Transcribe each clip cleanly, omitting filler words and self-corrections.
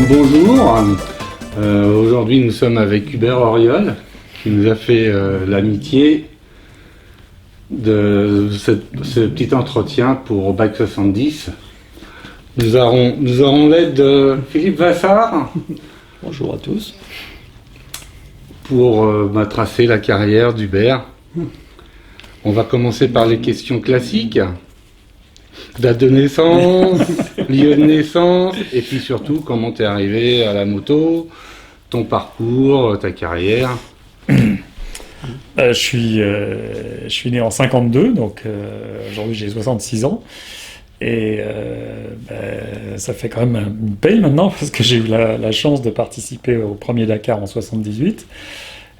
bonjour. Aujourd'hui, nous sommes avec Hubert Auriol, qui nous a fait l'amitié de ce petit entretien pour Bike 70. Nous aurons l'aide de Philippe Vassard. Bonjour à tous. Pour tracer la carrière d'Hubert. On va commencer par les questions classiques. Date de naissance, lieu de naissance, et puis surtout comment t'es arrivé à la moto, ton parcours, ta carrière. Je suis né en 52, donc aujourd'hui j'ai 66 ans. Et ça fait quand même une paye maintenant, parce que j'ai eu la chance de participer au premier Dakar en 78.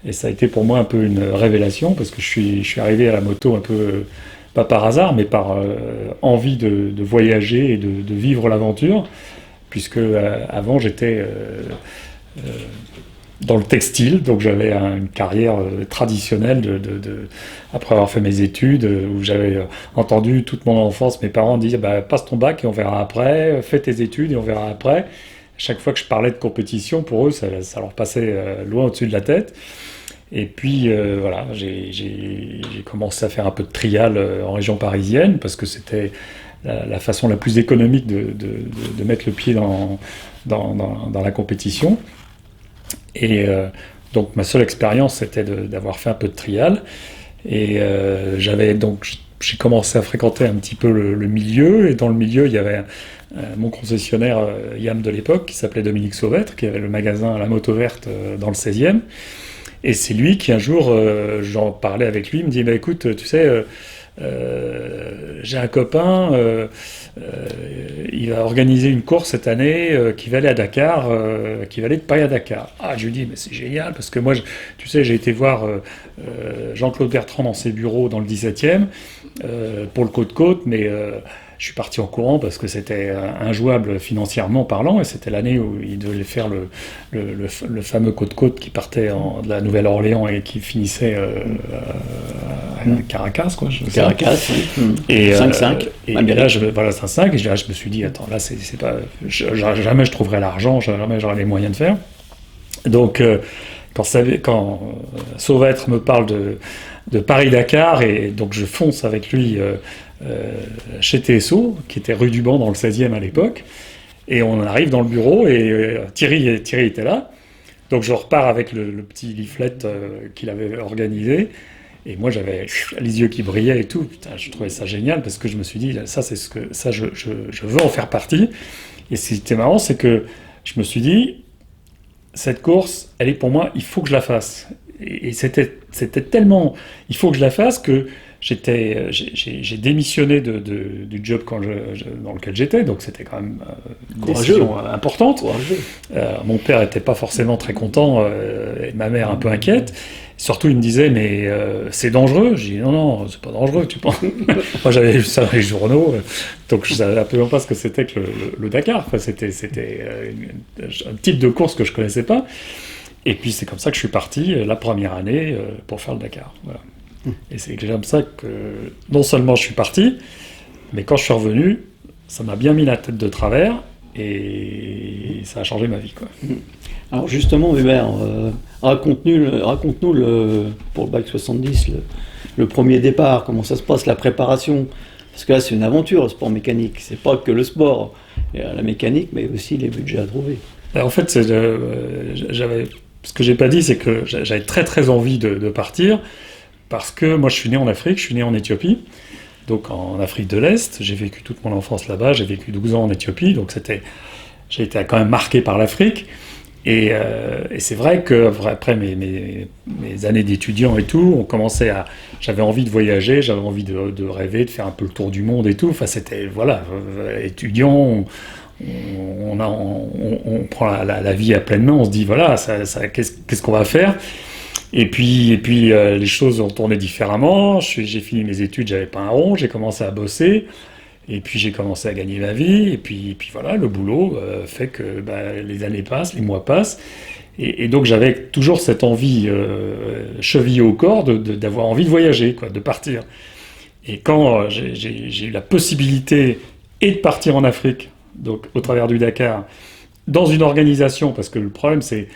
Et ça a été pour moi un peu une révélation, parce que je suis arrivé à la moto un peu, pas par hasard, mais par envie de voyager et de vivre l'aventure, puisque avant j'étais dans le textile, donc j'avais une carrière traditionnelle après avoir fait mes études, où j'avais entendu toute mon enfance mes parents dire passe ton bac et on verra après, fais tes études et on verra après. Chaque fois que je parlais de compétition, pour eux, ça leur passait loin au-dessus de la tête. Et puis voilà, j'ai commencé à faire un peu de trial en région parisienne, parce que c'était la façon la plus économique de mettre le pied dans la compétition. Et donc ma seule expérience, c'était d'avoir fait un peu de trial. Et j'ai commencé à fréquenter un petit peu le milieu. Et dans le milieu, il y avait mon concessionnaire YAM de l'époque, qui s'appelait Dominique Sauvêtre, qui avait le magasin La Moto Verte dans le 16e. Et c'est lui qui, un jour, j'en parlais avec lui, il me dit écoute, tu sais, j'ai un copain, il va organiser une course cette année qui va aller à Dakar, qui va aller de Paris à Dakar. Ah, je lui dis mais c'est génial, parce que moi, tu sais, j'ai été voir Jean-Claude Bertrand dans ses bureaux dans le 17e pour le côte-côte, mais je suis parti en courant parce que c'était injouable financièrement parlant, et c'était l'année où il devait faire le fameux côte-côte qui partait de la Nouvelle-Orléans et qui finissait à Caracas, quoi. Caracas, oui. Et 5-5. Et là, 5-5, et je me suis dit, attends, là, c'est pas, jamais je trouverai l'argent, jamais j'aurai les moyens de faire. Donc, quand Sauvêtre me parle de Paris-Dakar, et donc je fonce avec lui chez TSO, qui était rue du Banc dans le 16e à l'époque, et on arrive dans le bureau, et Thierry était là, donc je repars avec le petit leaflet qu'il avait organisé, et moi j'avais les yeux qui brillaient et tout. Putain, je trouvais ça génial, parce que je me suis dit, je veux en faire partie. Et ce qui était marrant, c'est que je me suis dit, cette course, elle est pour moi, il faut que je la fasse. Et c'était tellement, il faut que je la fasse, que j'ai démissionné du job dans lequel j'étais, donc c'était quand même une décision importante. Mon père n'était pas forcément très content, et ma mère un peu inquiète. Surtout, il me disait, mais c'est dangereux. J'ai dit, non, c'est pas dangereux, tu penses. Moi, j'avais vu ça dans les journaux, donc je savais absolument pas ce que c'était que le Dakar. Enfin, c'était un type de course que je connaissais pas. Et puis, c'est comme ça que je suis parti la première année pour faire le Dakar. Voilà. Et c'est comme ça que non seulement je suis parti, mais quand je suis revenu, ça m'a bien mis la tête de travers, et ça a changé ma vie, quoi. Alors justement, Hubert, raconte-nous pour le Bike 70 le premier départ, comment ça se passe, la préparation. Parce que là, c'est une aventure, le sport mécanique. C'est pas que le sport, il y a la mécanique, mais aussi les budgets à trouver. En fait, ce que j'ai pas dit, c'est que j'avais très très envie de partir, parce que moi je suis né en Afrique, je suis né en Éthiopie, donc en Afrique de l'Est. J'ai vécu toute mon enfance là-bas, j'ai vécu 12 ans en Éthiopie, donc j'ai été quand même marqué par l'Afrique. Et c'est vrai qu'après mes années d'étudiant et tout, j'avais envie de voyager, j'avais envie de rêver, de faire un peu le tour du monde et tout. Enfin, c'était, voilà, étudiant, on prend la vie à pleine main, on se dit, voilà, qu'est-ce qu'on va faire ? Et puis les choses ont tourné différemment. J'ai fini mes études, j'avais pas un rond, j'ai commencé à bosser. Et puis j'ai commencé à gagner ma vie, et puis voilà, le boulot fait que les années passent, les mois passent, et donc j'avais toujours cette envie chevillée au corps d'avoir envie de voyager, quoi, de partir. Et quand j'ai eu la possibilité et de partir en Afrique, donc au travers du Dakar, dans une organisation, parce que le problème c'est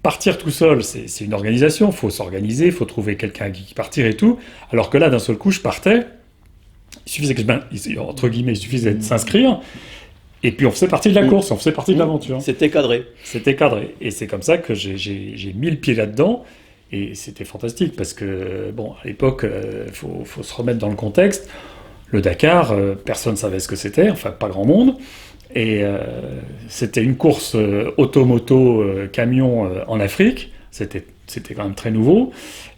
partir tout seul, c'est une organisation, il faut s'organiser, il faut trouver quelqu'un qui partir et tout, alors que là d'un seul coup je partais, il suffisait entre guillemets, il suffisait de s'inscrire, et puis on faisait partie de la course, on faisait partie de l'aventure. C'était cadré. C'était cadré, et c'est comme ça que j'ai mis le pied là-dedans, et c'était fantastique, parce que bon, à l'époque, faut se remettre dans le contexte, le Dakar, personne ne savait ce que c'était, enfin pas grand monde. Et c'était une course automoto camion en Afrique, c'était quand même très nouveau.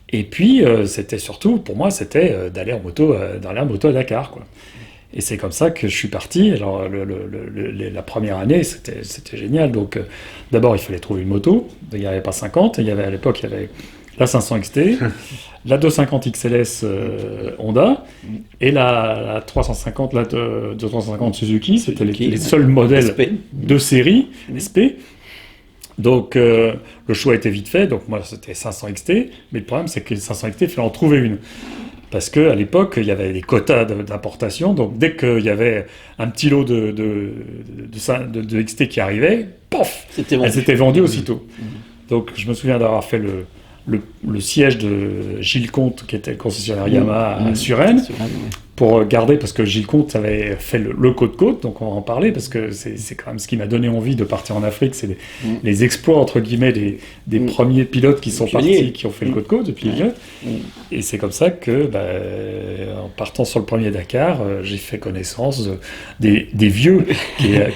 Et puis c'était surtout, pour moi, c'était d'aller en moto à Dakar, quoi. Et c'est comme ça que je suis parti. Alors la première année, c'était génial. Donc d'abord, il fallait trouver une moto. Il n'y avait pas 50. À l'époque, il y avait la 500 XT, la 250 XLS Honda et la 350, la 250 Suzuki. C'était les seuls modèles SP. De série SP. Donc le choix était vite fait. Donc moi, c'était 500 XT. Mais le problème, c'est que les 500 XT, il fallait en trouver une. Parce qu'à l'époque, il y avait des quotas d'importation. Donc dès qu'il y avait un petit lot de XT qui arrivait, pof, elle s'était vendue aussitôt. Donc je me souviens d'avoir fait le siège de Gilles Comte, qui était le concessionnaire Yamaha à Suresnes, pour garder, parce que Gilles Comte avait fait le côte-côte, donc on va en parler, parce que c'est quand même ce qui m'a donné envie de partir en Afrique, c'est les exploits, entre guillemets, des premiers pilotes qui sont partis, qui ont fait le côte-côte depuis pilote. Et c'est comme ça que, en partant sur le premier Dakar, j'ai fait connaissance des vieux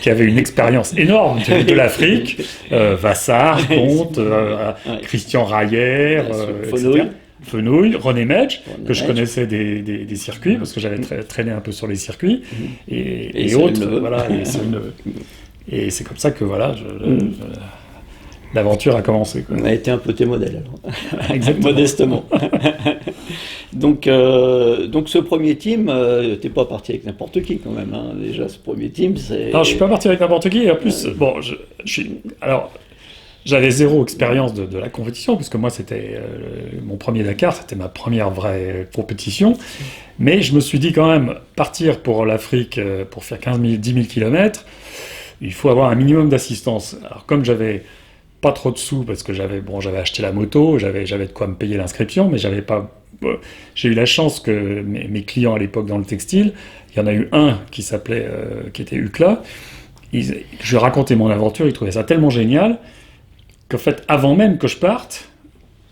qui avaient une expérience énorme de l'Afrique, Vassar, Comte, Christian Rayer, etc. Fenouil, René Medge, que je connaissais des circuits, parce que j'avais traîné un peu sur les circuits, et autres, voilà, et c'est comme ça que, voilà, l'aventure a commencé, quoi. On a été un peu tes modèles, alors. Exactement. Modestement. Donc ce premier team, t'es pas parti avec n'importe qui, quand même, hein. Déjà, ce premier team, c'est... Non, je suis pas parti avec n'importe qui, et en plus, bon, alors... J'avais zéro expérience de la compétition, puisque moi, c'était mon premier Dakar, c'était ma première vraie compétition. Mais je me suis dit quand même, partir pour l'Afrique, pour faire 10 000 km, il faut avoir un minimum d'assistance. Alors comme j'avais pas trop de sous, parce que j'avais acheté la moto, j'avais de quoi me payer l'inscription, mais j'avais pas... J'ai eu la chance que mes clients à l'époque dans le textile, il y en a eu un qui était UCLA, je racontais mon aventure, ils trouvaient ça tellement génial, qu'en fait, avant même que je parte,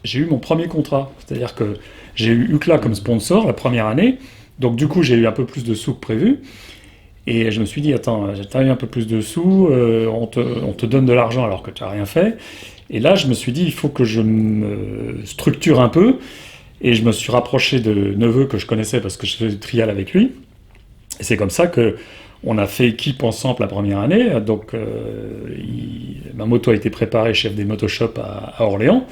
j'ai eu mon premier contrat. C'est-à-dire que j'ai eu UCLA comme sponsor la première année, donc du coup, j'ai eu un peu plus de sous que prévu, et je me suis dit, attends, t'as eu un peu plus de sous, on te donne de l'argent alors que tu n'as rien fait, et là, je me suis dit, il faut que je me structure un peu, et je me suis rapproché de Neveu que je connaissais parce que je faisais du trial avec lui, et c'est comme ça que on a fait équipe ensemble la première année, donc ma moto a été préparée chef des motoshops à Orléans.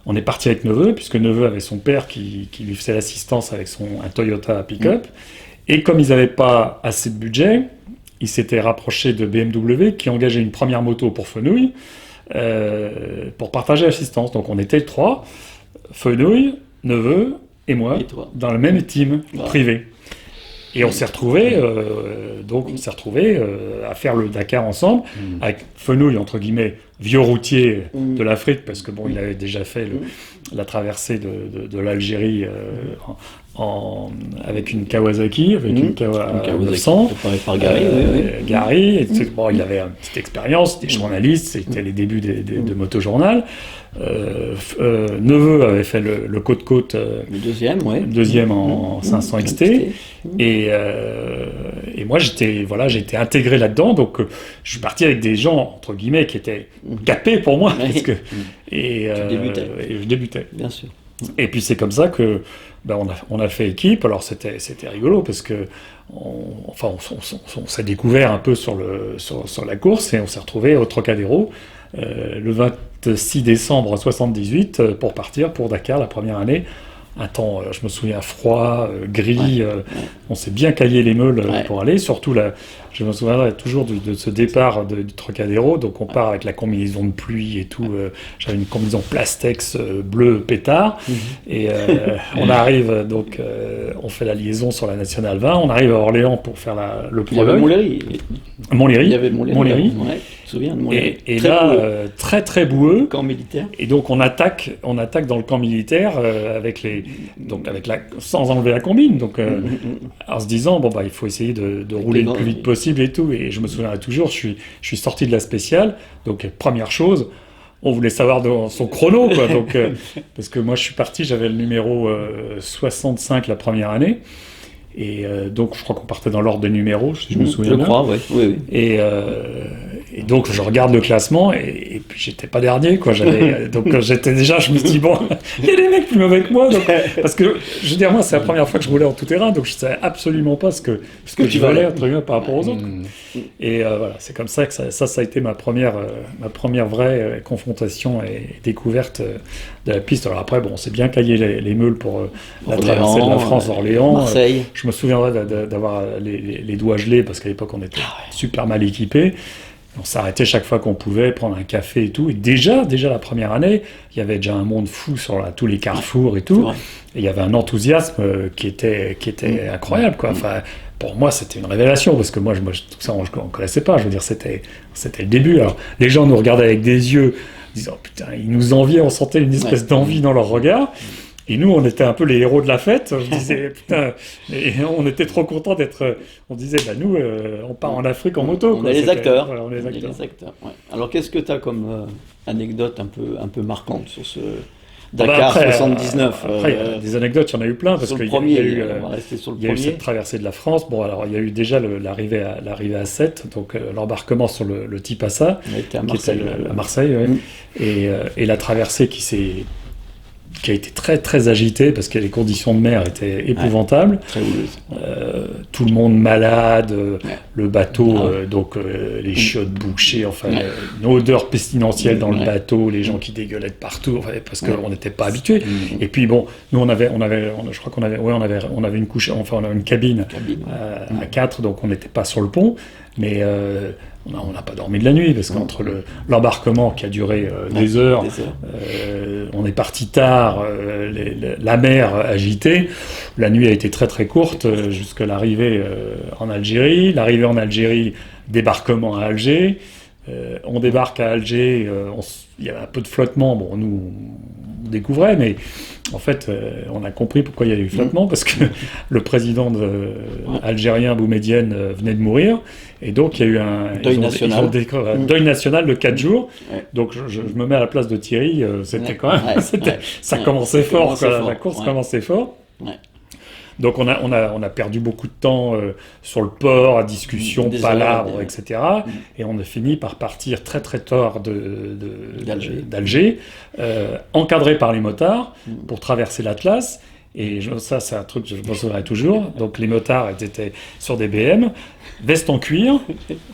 On est parti avec Neveu, puisque Neveu avait son père qui lui faisait l'assistance avec un Toyota pick-up. Et comme ils n'avaient pas assez de budget, ils s'étaient rapprochés de BMW, qui engageait une première moto pour Fenouil, pour partager l'assistance. Donc on était trois, Fenouil, Neveu et moi, dans le même team privé. Et on s'est retrouvés, à faire le Dakar ensemble, avec Fenouil, entre guillemets, vieux routier de l'Afrique, parce que bon, il avait déjà fait la traversée de l'Algérie avec une Kawasaki, avec une Kawasaki 900, par Gary, Gary, bon, il avait une petite expérience, c'était journaliste, c'était les débuts de motojournal. Neveu avait fait le côte-côte, le deuxième en 500 XT, et moi j'ai été intégré là-dedans, donc je suis parti avec des gens entre guillemets qui étaient capés pour moi, parce que et je débutais. Bien sûr. Et puis c'est comme ça que on a fait équipe. Alors c'était rigolo parce que on s'est découvert un peu sur la course et on s'est retrouvé au Trocadéro le 26 décembre 78 pour partir pour Dakar la première année. Un temps, je me souviens, froid, gris, on s'est bien caillé les meules pour aller, surtout je me souviendrai toujours de ce départ du Trocadéro, donc on part avec la combinaison de pluie et tout, j'avais une combinaison Plastex bleu pétard, et on arrive, donc on fait la liaison sur la Nationale 20, on arrive à Orléans pour faire le prologue. Il y avait Montlhéry. Il y avait Montlhéry. me souviens de mon Et très là, boueux. très très boueux. Camp militaire. Et donc on attaque dans le camp militaire sans enlever la combine. Donc en se disant il faut essayer de rouler le plus vite possible et tout. Et je me souviens toujours, je suis sorti de la spéciale. Donc première chose, on voulait savoir son chrono, quoi. Donc parce que moi je suis parti, j'avais le numéro 65 la première année. Et donc je crois qu'on partait dans l'ordre des numéros, si je me souviens bien. Je crois, oui. Et donc je regarde le classement et puis j'étais pas dernier, quoi. Donc j'étais déjà, je me suis dit il y a des mecs plus mauvais que moi. Donc, parce que je veux dire, moi c'est la première fois que je roulais en tout terrain, donc je savais absolument pas ce que je valais entre guillemets par rapport aux autres. Et voilà, c'est comme ça que ça a été ma première vraie confrontation et découverte de la piste. Alors après, on s'est bien caillé les meules pour la traversée de la France, Orléans, Marseille. Je me souviendrai d'avoir les doigts gelés parce qu'à l'époque on était super mal équipés. On s'arrêtait chaque fois qu'on pouvait prendre un café et tout. Et déjà la première année, il y avait déjà un monde fou sur tous les carrefours et tout. Et il y avait un enthousiasme qui était incroyable, quoi. Enfin, pour moi, c'était une révélation parce que moi tout ça, on ne connaissait pas. Je veux dire, c'était le début. Alors, les gens nous regardaient avec des yeux, disant putain, ils nous enviaient. On sentait une espèce d'envie dans leur regard. Et nous, on était un peu les héros de la fête. Je disais, putain, et on était trop contents d'être. On disait, nous, on part en Afrique en moto. On est les acteurs. Voilà, on est les acteurs. Ouais. Alors, qu'est-ce que tu as comme anecdote un peu marquante sur ce Dakar 79 Après, des anecdotes, il y en a eu plein. Parce qu'il y a eu cette traversée de la France. Bon, alors, il y a eu déjà l'arrivée à 7, donc l'embarquement sur le Tipasa, à Marseille, et la traversée qui a été très très agitée parce que les conditions de mer étaient épouvantables. Très houleuses. Tout le monde malade, le bateau, les chiottes bouchées, une odeur pestilentielle dans le bateau, les gens qui dégueulaient de partout, parce qu'on n'était pas habitués. Et puis bon, nous on avait une couche, on avait une cabine. À 4, donc on n'était pas sur le pont, mais on n'a pas dormi de la nuit parce qu'entre l'embarquement qui a duré des heures, on est parti tard, la mer agitée, la nuit a été très très courte jusqu'à l'arrivée en Algérie. L'arrivée en Algérie, débarquement à Alger. On débarque à Alger, il y avait un peu de flottement. Bon, nous on découvrait, mais en fait, on a compris pourquoi il y a eu flottement, parce que le président algérien Boumedienne venait de mourir, et donc il y a eu un deuil national de 4 jours. Donc je me mets à la place de Thierry, c'était quand même, ça commençait fort, la course commençait fort. Donc on a perdu beaucoup de temps sur le port, à discussion, palabres, etc. Et on a fini par partir très très tard d'Alger, encadré par les motards, pour traverser l'Atlas. Et ça, c'est un truc que je m'en souviendrai toujours. Donc les motards étaient sur des BM, veste en cuir,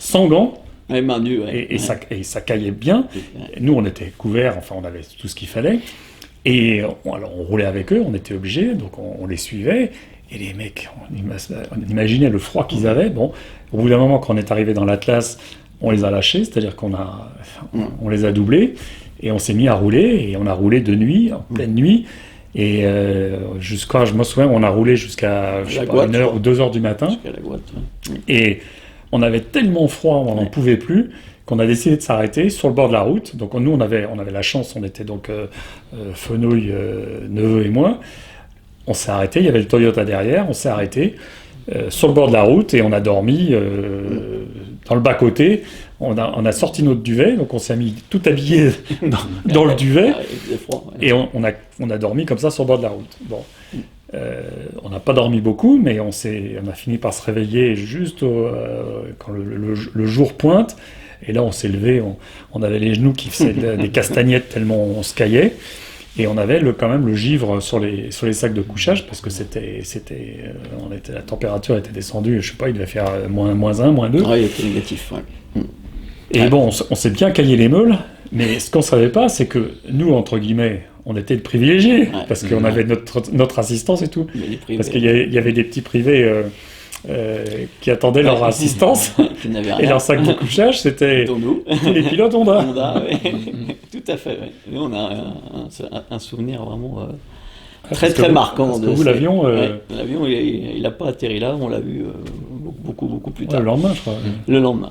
sans gants. Et ça caillait bien. Et nous, on était couverts, on avait tout ce qu'il fallait. Et alors on roulait avec eux, on était obligés, donc on les suivait. Et les mecs, on imaginait le froid qu'ils avaient. Bon, au bout d'un moment, quand on est arrivé dans l'Atlas, on les a lâchés, c'est-à-dire on les a doublés, et on s'est mis à rouler, et on a roulé de nuit, en pleine nuit, et je me souviens, on a roulé jusqu'à 1h ou 2h du matin. Jusqu'à la Goutte, et on avait tellement froid, on n'en pouvait plus, qu'on a décidé de s'arrêter sur le bord de la route. Donc nous, on avait la chance, on était donc Fenouil, Neveu et moi. On s'est arrêté, il y avait le Toyota derrière, on s'est arrêté sur le bord de la route et on a dormi dans le bas-côté. On a sorti notre duvet, donc on s'est mis tout habillé dans le duvet et on a dormi comme ça sur le bord de la route. Bon. On n'a pas dormi beaucoup, mais on a fini par se réveiller juste quand le jour pointe. Et là, on s'est levé, on avait les genoux qui faisaient des castagnettes tellement on se caillait. Et on avait quand même le givre sur les sacs de couchage parce que la température était descendue, je sais pas, il devait faire -1, -2. Il était négatif, Et bon, on s'est bien caillé les meules, mais ce qu'on savait pas, c'est que nous, entre guillemets, on était de privilégiés parce qu'on avait notre assistance et tout. Parce qu'il y avait des petits privés qui attendaient leur assistance et leur sac de couchage, c'était les pilotes Honda. Tout à fait. Nous, on a un souvenir vraiment très très marquant. Parce que vous, l'avion... L'avion, il n'a pas atterri là, on l'a vu beaucoup plus tard. Le lendemain, je crois. Le lendemain.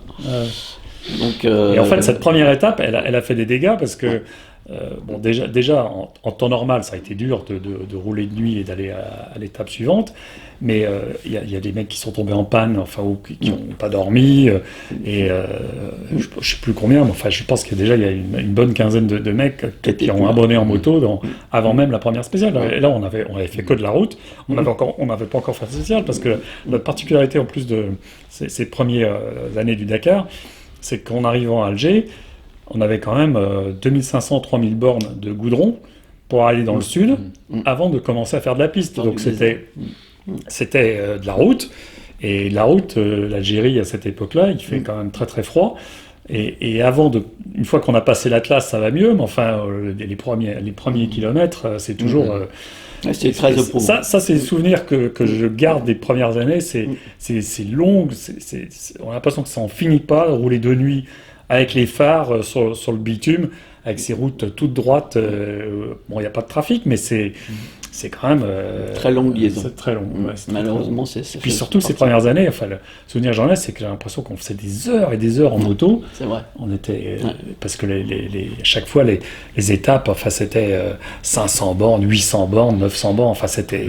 Donc, Et en fait, cette première étape, elle a fait des dégâts parce que, bon, déjà en temps normal, ça a été dur de rouler de nuit et d'aller à l'étape suivante. Mais il y a des mecs qui sont tombés en panne, enfin, ou qui n'ont pas dormi. Et je ne sais plus combien, mais enfin, je pense qu'il y a une bonne quinzaine de mecs qui ont abonné en moto avant même la première spéciale. Et là, on avait fait que de la route. On n'avait pas encore fait de spéciale parce que notre particularité, en plus de ces premières années du Dakar, c'est qu'en arrivant à Alger, on avait quand même 2500-3000 bornes de goudron pour aller dans le sud avant de commencer à faire de la piste. Donc c'était de la route. Et la route, l'Algérie à cette époque-là, il fait quand même très très froid. Et une fois qu'on a passé l'Atlas, ça va mieux, mais enfin, les premiers kilomètres, c'est toujours... c'est très éprouvant. Ça, c'est des souvenirs que je garde des premières années. C'est long, on a l'impression que ça n'en finit pas, rouler de nuit avec les phares sur le bitume, avec ces routes toutes droites. Bon, il n'y a pas de trafic, mais c'est quand même... très longue liaison. C'est très long. Ouais, Malheureusement, c'est puis surtout, ces premières années, enfin, le souvenir que j'en ai, c'est que j'ai l'impression qu'on faisait des heures et des heures en moto. C'est vrai. On était... Parce que chaque fois, les étapes, enfin, c'était 500 bornes, 800 bornes, 900 bornes, enfin, c'était...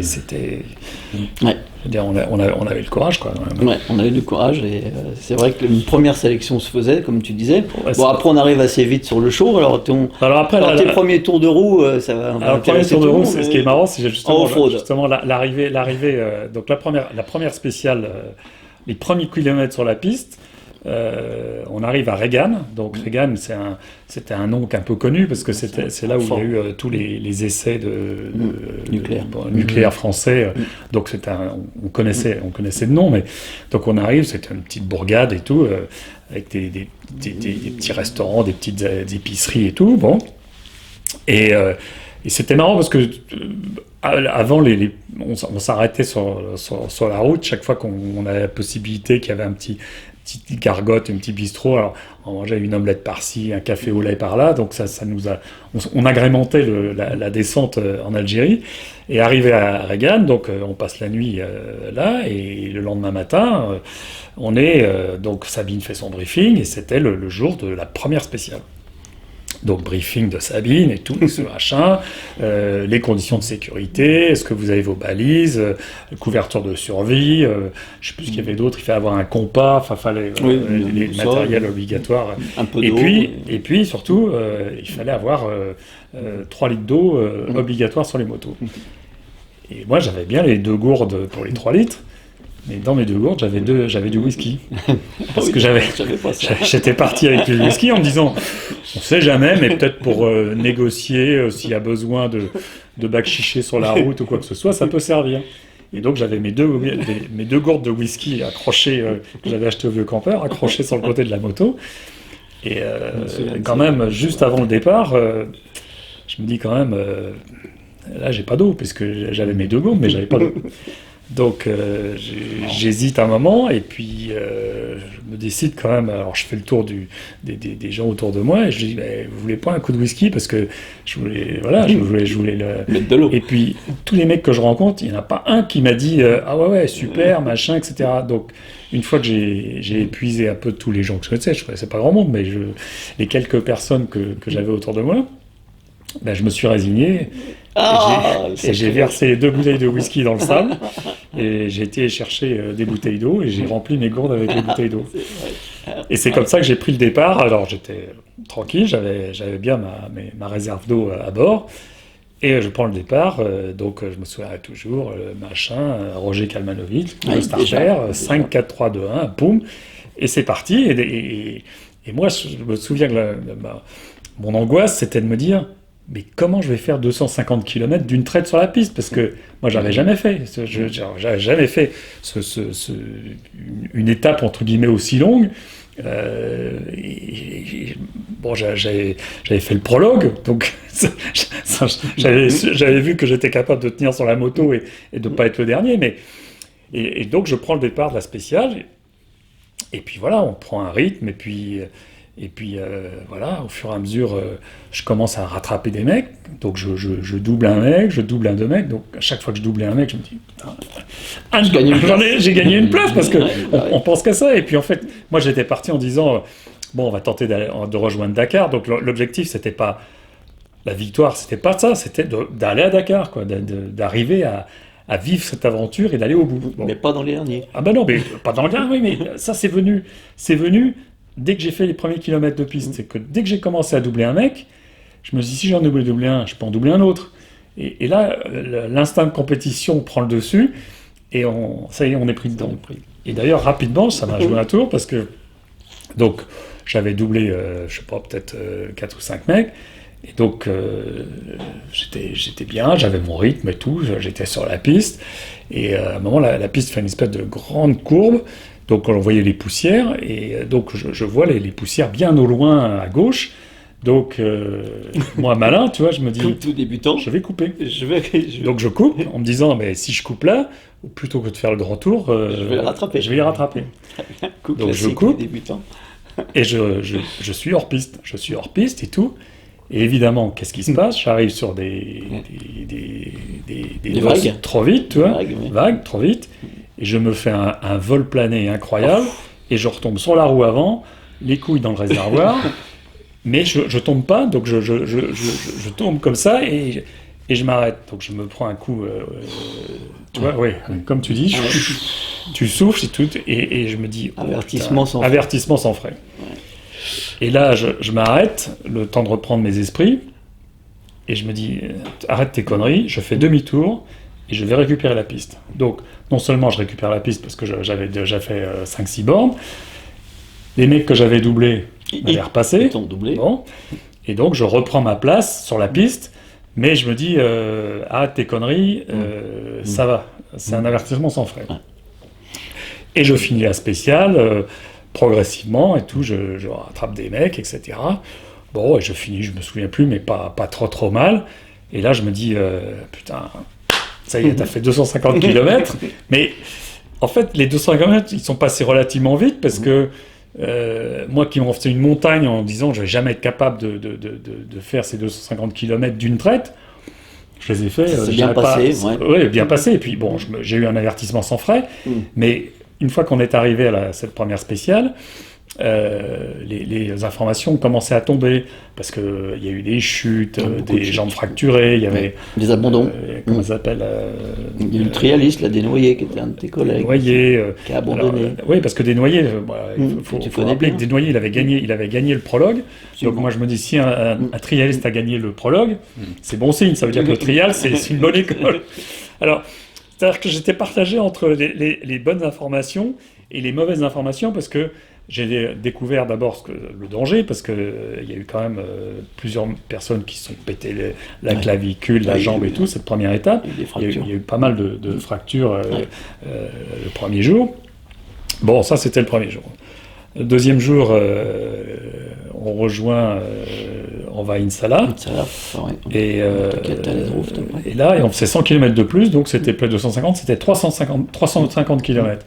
Ouais. Je veux dire, on avait le courage, quoi. Ouais, on avait du courage, et c'est vrai qu'une première sélection se faisait, comme tu disais. Ouais, bon, après, on arrive assez vite sur le show. Alors, tes premiers tours de roue, ça va. Alors, le premier tour de roue, ce qui est marrant, c'est justement l'arrivée. Donc, la première spéciale, les premiers kilomètres sur la piste. On arrive à Regan. Donc Regan, c'était un nom un peu connu parce que c'est là où il y a eu tous les essais de nucléaire français. Donc on connaissait le nom, mais donc on arrive, c'était une petite bourgade et tout, avec des petits restaurants, des petites épiceries et tout. Bon, et c'était marrant parce que avant, on s'arrêtait sur la route chaque fois qu'on avait la possibilité qu'il y avait une petite gargote, un petit bistrot. Alors, on mangeait une omelette par-ci, un café au lait par-là. Donc, on agrémentait la descente en Algérie. Et arrivé à Regan, donc on passe la nuit là. Et le lendemain matin, donc Sabine fait son briefing. Et c'était le jour de la première spéciale. Donc, briefing de Sabine et tout, ce machin, les conditions de sécurité, est-ce que vous avez vos balises, couverture de survie, je ne sais plus ce qu'il y avait d'autre, il fallait avoir un compas, enfin, fallait les matériels obligatoires. Un peu et d'eau. Et puis, surtout, il fallait avoir 3 litres d'eau obligatoires sur les motos. Et moi, j'avais bien les 2 gourdes pour les 3 litres. Mais dans mes 2 gourdes, j'avais du whisky. Parce que j'étais parti avec du whisky en me disant, on sait jamais, mais peut-être pour négocier, s'il y a besoin de bac chiché sur la route ou quoi que ce soit, ça peut servir. Et donc j'avais mes deux gourdes de whisky accrochées, que j'avais acheté au Vieux Campeur, accrochées sur le côté de la moto. Et quand même, juste avant le départ, je me dis quand même, là j'ai pas d'eau, puisque j'avais mes 2 gourdes, mais j'avais pas d'eau. Donc j'hésite un moment et puis je me décide quand même. Alors je fais le tour des gens autour de moi et je dis vous voulez pas un coup de whisky parce que je voulais mettre de l'eau. Et puis tous les mecs que je rencontre, il n'y en a pas un qui m'a dit ah ouais super machin etc. Donc une fois que j'ai épuisé un peu tous les gens que je connaissais pas grand monde, mais les quelques personnes que j'avais autour de moi, je me suis résigné. Et j'ai versé les 2 bouteilles de whisky dans le sable et j'ai été chercher des bouteilles d'eau et j'ai rempli mes gourdes avec les bouteilles d'eau. Et c'est comme ça que j'ai pris le départ. Alors j'étais tranquille, j'avais bien ma réserve d'eau à bord et je prends le départ. Donc je me souviens toujours, Roger Kalmanovic, le starter, 5, 4, 3, 2, 1, boum, et c'est parti. Et moi je me souviens que mon angoisse c'était de me dire mais comment je vais faire 250 km d'une traite sur la piste? Parce que moi, j'avais jamais fait. J'avais jamais fait une étape, entre guillemets, aussi longue. Bon, j'avais fait le prologue, donc j'avais vu que j'étais capable de tenir sur la moto et de ne pas être le dernier. Et donc, je prends le départ de la spéciale. Et puis voilà, on prend un rythme. Et puis voilà, au fur et à mesure, je commence à rattraper des mecs. Donc je double un mec, je double un 2 mecs. Donc à chaque fois que je double un mec, je me dis putain, j'ai gagné une place parce que on pense qu'à ça. Et puis en fait, moi j'étais parti en disant bon, on va tenter de rejoindre Dakar. Donc l'objectif, c'était pas la victoire, c'était pas ça, c'était d'aller à Dakar, quoi, d'arriver à vivre cette aventure et d'aller au bout. Bon. Mais pas dans les derniers. Ah ben non, mais pas dans le dernier, oui, mais ça c'est venu dès que j'ai fait les premiers kilomètres de piste. C'est que dès que j'ai commencé à doubler un mec, je me suis dit, si j'en ai doublé un, je peux en doubler un autre. Et là, l'instinct de compétition prend le dessus, et ça y est, on est pris dedans. Et d'ailleurs, rapidement, ça m'a joué un tour, parce que donc j'avais doublé, je sais pas, peut-être 4 ou 5 mecs, et donc j'étais bien, j'avais mon rythme et tout, j'étais sur la piste, et à un moment, la piste fait une espèce de grande courbe, donc on voyait les poussières, et donc je vois les poussières bien au loin à gauche. Donc, moi, malin, tu vois, je me dis, comme tout débutant, je vais couper. Je Donc, je coupe en me disant, mais si je coupe là, plutôt que de faire le grand tour, je vais les rattraper. Je vais les rattraper. Donc, je coupe et je suis hors piste. Je suis hors piste et tout. Et évidemment, qu'est-ce qui se passe? J'arrive sur des vagues trop vite, tu vois, vagues, trop vite. Et je me fais un vol plané incroyable. Et je retombe sur la roue avant, les couilles dans le réservoir. Mais je tombe pas, donc je tombe comme ça et je m'arrête. Donc je me prends un coup, tu vois, ouais, comme tu dis, tu souffles et tout, et je me dis... Avertissement sans frais. Ouais. Et là, je m'arrête, le temps de reprendre mes esprits, et je me dis, arrête tes conneries, je fais demi-tour, et je vais récupérer la piste. Donc, non seulement je récupère la piste, parce que j'avais déjà fait 5-6 bornes, les mecs que j'avais doublés, m'avaient repassé. Bon. Et donc, je reprends ma place sur la piste, mais je me dis, arrête tes conneries, ça va. C'est un avertissement sans frais. Et je finis la spéciale, progressivement, et tout, je rattrape des mecs, etc. Bon, et je finis, je me souviens plus, mais pas trop mal. Et là, je me dis, putain, ça y est, t'as fait 250 km. Mais, en fait, les 250 km, ils sont passés relativement vite, parce que moi qui m'en faisais une montagne en disant je vais jamais être capable de faire ces 250 km d'une traite, je les ai fait. C'est bien passé, ouais, bien passé. Et puis bon, j'ai eu un avertissement sans frais, mais une fois qu'on est arrivé à cette première spéciale, les informations commençaient à tomber parce qu'il y a eu des chutes, des jambes fracturées, il y avait des abandons. Comment ça s'appelle Il y a eu le trialiste, la Desnoyers, qui était un de tes collègues, qui a abandonné. Oui, parce que Desnoyers, il faut rappeler que Desnoyers, il avait gagné le prologue. Donc moi je me dis, si un trialiste a gagné le prologue, c'est bon signe, ça veut dire que le trial, c'est une bonne école. Alors, c'est-à-dire que j'étais partagé entre les bonnes informations et les mauvaises informations, parce que j'ai découvert d'abord le danger, parce qu'il y a eu quand même plusieurs personnes qui se sont pété la clavicule, la jambe et tout, cette première étape. Il y a eu pas mal de fractures le premier jour. Bon, ça c'était le premier jour. Le deuxième jour, on rejoint, on va à Insala. Et là, on faisait 100 km de plus, donc c'était plus de 250, c'était 350 km.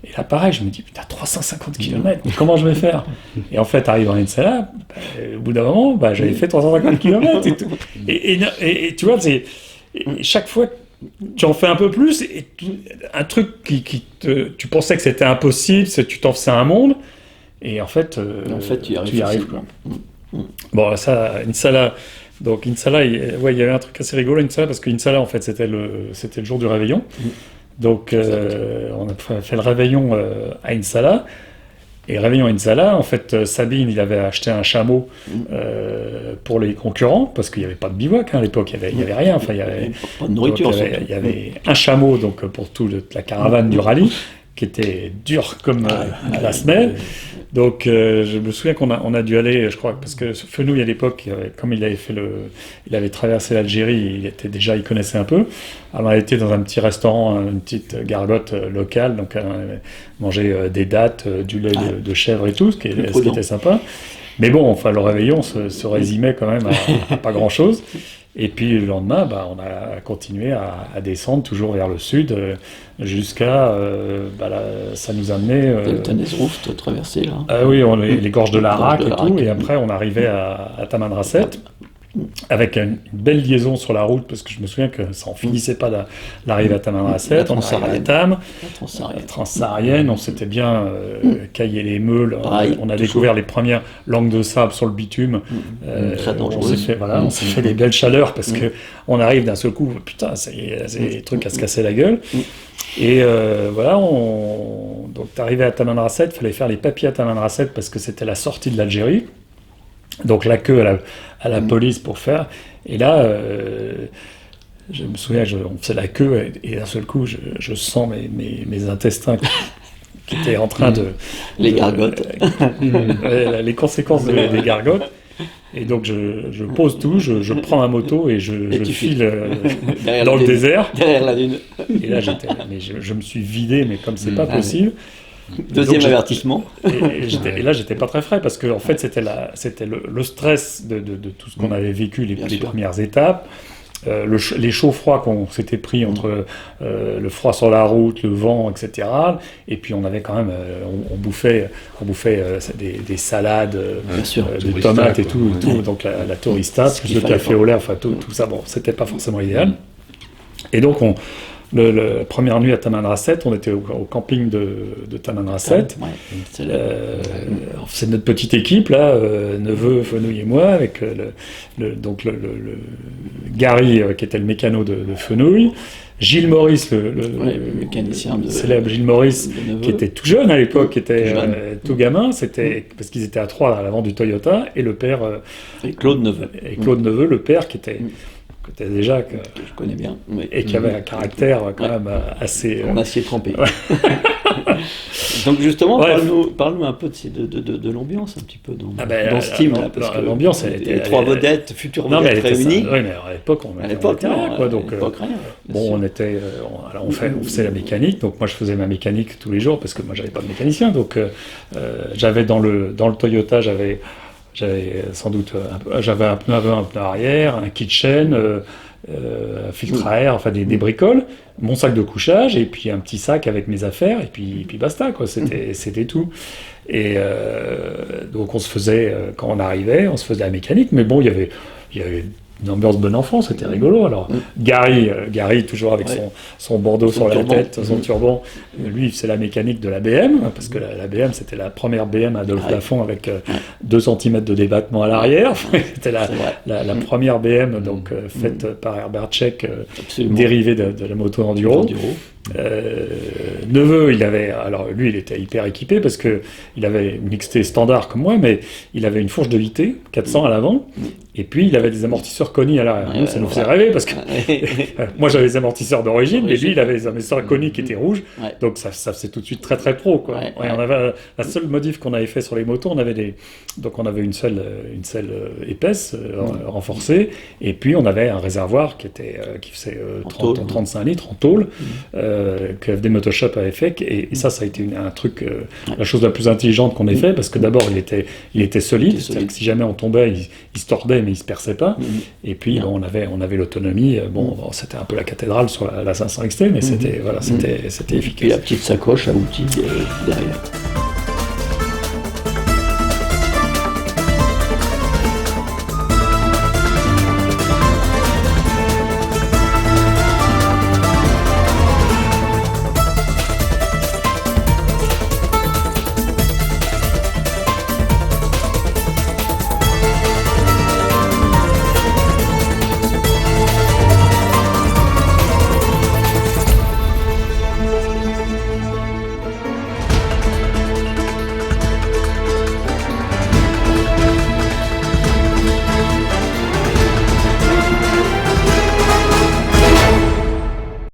Et là, pareil, je me dis, putain, 350 km, mais comment je vais faire? Et en fait, arrivant à Insala, au bout d'un moment, j'avais fait 350 km et tout. Et tu vois, chaque fois, tu en fais un peu plus, et un truc tu pensais que c'était impossible, tu t'en faisais un monde, et en fait, tu y arrives. Quoi. Bon, ça, Insala, donc Insala, il y avait un truc assez rigolo, Insala, parce que Insala, en fait, c'était le jour du réveillon. Donc, on a fait le réveillon à Insala. Et réveillon à Insala, en fait, Sabine, il avait acheté un chameau pour les concurrents, parce qu'il n'y avait pas de bivouac à l'époque, il n'y avait rien. Enfin, il y avait pas de nourriture. Il y avait un chameau donc, pour toute la caravane du rallye, qui était dur comme la semelle. Donc, je me souviens qu'on a dû aller, je crois, parce que Fenouil, à l'époque, comme il avait traversé l'Algérie, il connaissait un peu. Alors, on a été dans un petit restaurant, une petite gargote locale, donc on avait mangé des dattes, du lait de chèvre et tout, ce qui était sympa. Mais bon, enfin, le réveillon se résumait quand même à pas grand-chose. Et puis le lendemain, on a continué à descendre toujours vers le sud jusqu'à... ça nous amenait... Delta Nezrouf, tu as traversé là. Oui, les gorges de l'Arak et tout, et après on arrivait à Tamanrasset. avec une belle liaison sur la route, parce que je me souviens que ça en finissait pas d'arriver à Tamanrasset. On arrivait à Tam, la Transsaharienne, on s'était bien caillé les meules, on a découvert les premières langues de sable sur le bitume. Très on s'est fait des belles chaleurs, parce que on arrive d'un seul coup, putain, c'est des trucs à se casser la gueule. Et voilà, donc t'arrivais à Tamanrasset, il fallait faire les papiers à Tamanrasset parce que c'était la sortie de l'Algérie. Donc la queue à la police pour faire. Et là, je me souviens, on faisait la queue et d'un seul coup, je sens mes intestins qui étaient en train de... Les gargotes. Les conséquences des gargotes. Et donc je pose tout, je prends ma moto et je file dans le désert. Derrière la dune. Et là, je me suis vidé, mais comme c'est pas possible. Deuxième avertissement. Et là, j'étais pas très frais parce que en fait, c'était le stress de tout ce qu'on avait vécu les premières étapes. Les chauds-froids qu'on s'était pris entre le froid sur la route, le vent, etc. Et puis on avait quand même, on bouffait des salades, des tomates et tout, donc la tourista, plus le café au lait, enfin tout ça, bon, c'était pas forcément idéal. Et donc la première nuit à Tamanrasset, on était au camping de Tamanrasset. C'est notre petite équipe là, Neveu, Fenouil et moi, avec le Gary qui était le mécano de Fenouil, Gilles Maurice, le mécanicien célèbre Gilles Maurice, qui était tout jeune à l'époque, qui était tout gamin, c'était parce qu'ils étaient à trois à l'avant du Toyota, et le père et Claude Neveu, le père qui était déjà que je connais bien, et qui avait un caractère quand même assez en acier trempé. Donc justement, parle-nous un peu de l'ambiance un petit peu dans ce team là, parce que l'ambiance les trois vedettes, futures vedettes réunies. Oui, mais à l'époque on était rien, quoi. Donc on faisait la mécanique. Donc moi je faisais ma mécanique tous les jours parce que moi j'avais pas de mécanicien. Donc j'avais dans le Toyota j'avais sans doute j'avais un pneu avant, un pneu arrière, un kitchen, un filtre à air, enfin des bricoles, mon sac de couchage et puis un petit sac avec mes affaires et puis basta quoi. C'était tout. Et donc on se faisait quand on arrivait, on se faisait la mécanique, mais bon il y avait une ambiance bon enfant, c'était rigolo. Alors Gary toujours avec son bandeau sur la tête, son turban, lui c'est la mécanique de la BM, parce que la BM c'était la première BM Adolphe Lafont avec 2 cm de débattement à l'arrière. C'était la première BM donc faite par Herbert Tchèque, dérivée de la moto enduro. Neveu, il était hyper équipé parce que il avait une XT standard comme moi, mais il avait une fourche de VT 400 à l'avant, et puis il avait des amortisseurs Koni à l'arrière. Nous, ça nous faisait rêver parce que moi j'avais les amortisseurs d'origine, mais lui il avait les amortisseurs Koni qui étaient rouges, donc ça faisait tout de suite très très pro quoi. On avait la seule modif qu'on avait fait sur les motos, on avait une selle épaisse renforcée, et puis on avait un réservoir qui faisait 35 litres en tôle. Que FD Motoshop avait fait, et ça a été un truc, la chose la plus intelligente qu'on ait fait, parce que d'abord il était solide, c'est-à-dire que si jamais on tombait, il se tordait mais il se perçait pas, et puis on avait l'autonomie, c'était un peu la cathédrale sur la 500 XT, mais c'était efficace. Et la petite sacoche à outils derrière.